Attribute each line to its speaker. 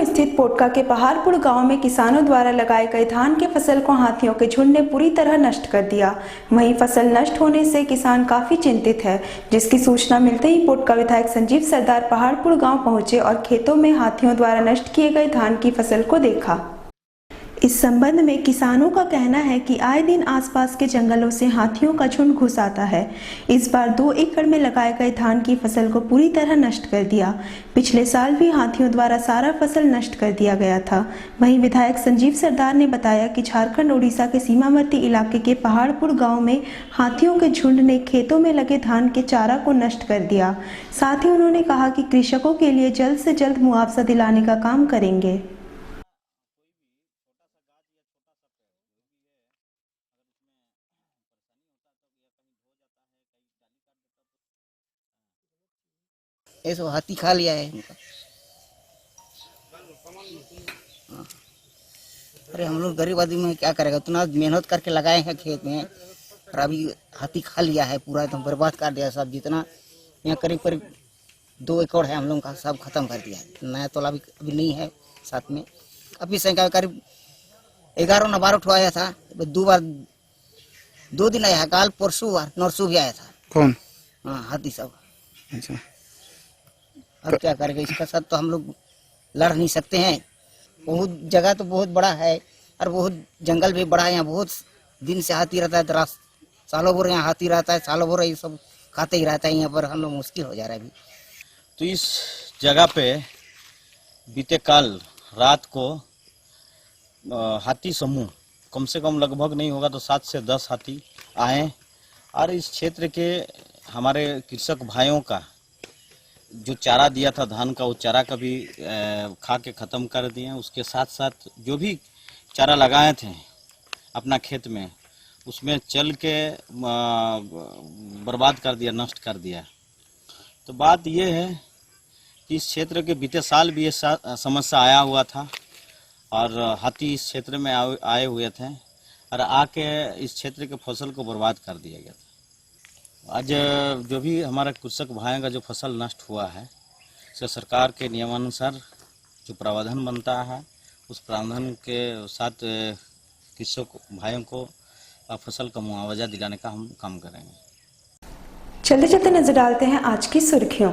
Speaker 1: स्थित पोटका के पहाड़पुर गांव में किसानों द्वारा लगाए गए धान के फसल को हाथियों के झुंड ने पूरी तरह नष्ट कर दिया। वहीं फसल नष्ट होने से किसान काफी चिंतित है, जिसकी सूचना मिलते ही पोटका विधायक संजीव सरदार पहाड़पुर गांव पहुंचे और खेतों में हाथियों द्वारा नष्ट किए गए धान की फसल को देखा। इस संबंध में किसानों का कहना है कि आए दिन आसपास के जंगलों से हाथियों का झुंड घुस आता है। इस बार 2 एकड़ में लगाए गए धान की फसल को पूरी तरह नष्ट कर दिया। पिछले साल भी हाथियों द्वारा सारा फसल नष्ट कर दिया गया था। वहीं विधायक संजीव सरदार ने बताया कि झारखंड उड़ीसा के सीमावर्ती इलाके के पहाड़पुर गांव में हाथियों के झुंड ने खेतों में लगे धान के चारा को नष्ट कर दिया। साथ ही उन्होंने कहा कि कृषकों के लिए जल्द से जल्द मुआवजा दिलाने का काम करेंगे।
Speaker 2: ऐसो हाथी खा लिया है इनका। अरे हम लोग गरीब आदमी में क्या करेगा, इतना मेहनत करके लगाए हैं खेत में और अभी हाथी खा लिया है, पूरा एकदम बर्बाद कर दिया सब। जितना यहाँ करीब करीब 2 एकड़ है हम लोग का, सब खत्म कर दिया है। नया तोला अभी नहीं है साथ में। अभी संख्या करीब 11 न 12 आया था, 2 दिन आया है, कल परसों नरसों भी आया था।
Speaker 3: कौन?
Speaker 2: हाँ, हाथी सब।
Speaker 3: अच्छा,
Speaker 2: अब क्या करेंगे, इसका साथ तो हम लोग लड़ नहीं सकते हैं। बहुत जगह तो बहुत बड़ा है और बहुत जंगल भी बड़ा है। यहाँ बहुत दिन से हाथी रहता है, सालों भर यहाँ हाथी रहता है, सालों भर ये सब खाते ही रहता है। यहाँ पर हम लोग मुश्किल हो जा रहा है अभी।
Speaker 4: तो इस जगह पे बीते कल रात को हाथी समूह कम से कम लगभग नहीं होगा तो 7 से 10 हाथी आए और इस क्षेत्र के हमारे कृषक भाइयों का जो चारा दिया था धान का, वो चारा का भी खा के ख़त्म कर दिए। उसके साथ साथ जो भी चारा लगाए थे अपना खेत में, उसमें चल के बर्बाद कर दिया, नष्ट कर दिया। तो बात ये है कि इस क्षेत्र के बीते साल भी ये समस्या आया हुआ था और हाथी इस क्षेत्र में आए हुए थे और आके इस क्षेत्र के फसल को बर्बाद कर दिया गया था। आज जो भी हमारा कृषक भाइयों का जो फसल नष्ट हुआ है, इसका सरकार के नियमानुसार जो प्रावधान बनता है, उस प्रावधान के साथ कृषक भाइयों को फसल का मुआवजा दिलाने का हम काम करेंगे।
Speaker 1: चलते चलते नजर डालते हैं आज की सुर्खियों।